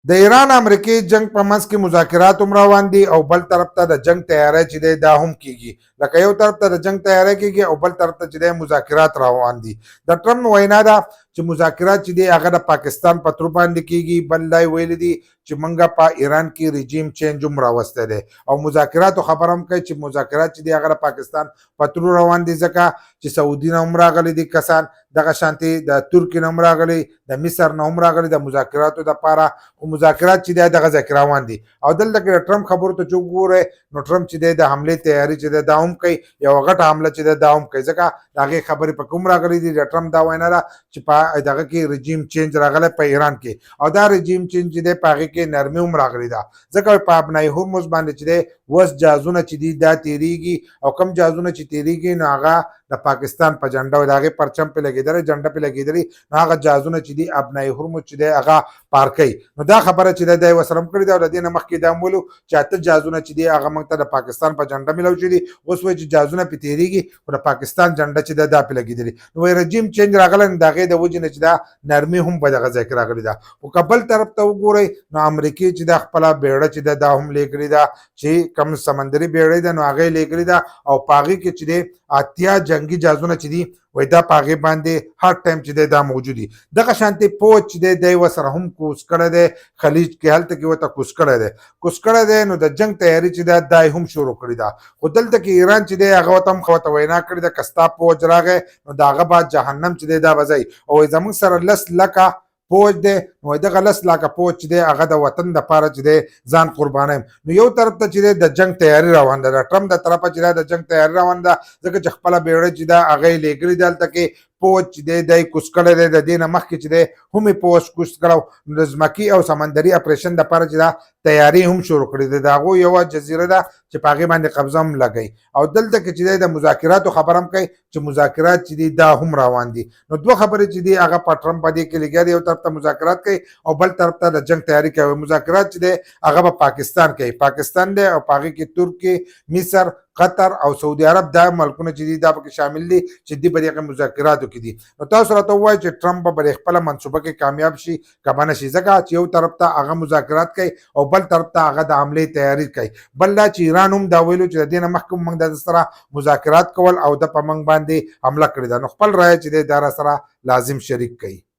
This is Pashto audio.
د ایران امریکای جنگ په منځ کې مذاکرات هم روان دي او بل طرف ته د جنگ تیاری چې دی دا هم کیږي. لکه یو طرف ته د جنگ تیاری کیږي او بل طرف ته چې دی مذاکرات روان دي. د ټرمپ وینا ده چې مذاکرات چې دی هغه د پاکستان په تر باندې کیږي. بل دا ویل دي چې منګه په ایران کې رژیم چینج هم راوسته دی او مذاکراتو خبر هم کوي چې مذاکرات چې دی هغه د پاکستان په تر روان دي ځکه چې سعودي نه هم راغلي دي کسان دغه شانتي د ترکیې نه هم راغلي د مصر نه هم راغلي د مذاکراتو دپاره خو مذاکرات چې دی دغه ځای کې روان دي او دلته کې د ټرمپ خبرو ته چې وګورئ نو ټرمپ چې دی د حملې تیاري چې دی دا هم کوي یوه غټه حمله چې دی دا هم کوي ځکه د هغې خبرې په کوم راغلي دي د ټرمپ دا وینا ده چې په دغه کې رژیم چینج راغلی په ایران کې او دا رژیم چینج چې دی په هغې کې نرمي هم راغلي ده ځکه په ابنای هرمز باندې چې دی اوس جهازونه چې دي دا تیریږي او کم جهازونه چې تیریږي نو هغه د پاکستان په جنډه او د هغې پرچم پې لګېدلی جنډه پې لګېدلي نو هغه جهازونه چې دي ابنای هرمز چې دی هغه پار کوي نو دا خبره چې دی ورسره هم کړې ده او د دې نه مخکې دا هم ویلو چې 8 جهازونه چې دي هغه موږ ته د پاکستان په جنډه میلاو شوي دي اوس وایي چې جهازونه پې تېرېږي خو د پاکستان جنډه چې ده دا پې لګېدلې نو وایي رژیم چینج راغلی نو د هغې د وجې نه چې دا نرمي هم په دغه ځای کې راغلې ده خو که بل طرف ته وګورئ نو امریکې چې دا خپله بیړه چې ده دا هم لیږلې ده چې کم سمندري بیړۍ ده نو هغې لیږلې ده او په هغې کې چې دی 80 جنګي جهازونه چې دي وایي دا په هغې باندې هر ټایم چې دی دا موجود دي دغه شانتې پوځ چې دی دی ورسره هم کوز کړی دی خلیج کې هلته کې ورته کوز کړی دی نو د جنګ تیاري چې ده دا هم شروع کړې ده خو دلته کې ایران چې دی هغه ورته هم ورته وینا کړې ده که ستا پوځ راغی نو د هغه بعد جهنم چې دی دا به ځئ او وایي زموږ سره 10 لکه پوج دی نو دغه 10 لکه پوج چې دی هغه د وطن دپاره چې دی ځان قربانویم نو یو طرف ته چې دی د جنګ تیاري روان ده د ټرمپ د طرفه چې د جنګ تیاري روان ده ځکه چې خپله بیړۍ چې ده هغه یې لیږلې ده هلته کې پوج چې دی دی کوز کړی دی د دې نه مخکې چې دی هم یې پوج کوز کړی نو د ځمکي او سمندري اپریشن دپاره چې دا تیاري هم شروع کړې ده د هغو یوه جزیره ده چې په هغې باندې قبضه هم لګوي او دلته کې چې دی د مذاکراتو خبر هم کوي چې مذاکرات چې دي دا هم روان دي نو دوه خبرې چې دي هغه په ټرمپ په دې کې لګیا دي یو طرف ته مذاکرات کوي او بل طرف ته د جنګ تیاري کوي مذاکرات چې دی هغه په پاکستان کوي پاکستان دی او په هغې کې ترکیې مصر قطر او سعودي عرب دا ملکونه چې دي دا پکې شامل دي چې دې په دې مذاکراتو کې دي نو تاسو راته ووایئ چې ټرمپ به خپله منصوبه کې کامیاب شي که به نه شي ځکه چې یو طرف ته هغه مذاکرات کوي او بل طرف ته هغه د حملې تیاري کوي بل دا چې ایران هم دا ویلو چې د دې نه مخکې موږ د سره مذاکرات کول او د په موږ باندې حمله کړې ده نو خپل رایه چې دی دا را سره لازم شریک کوي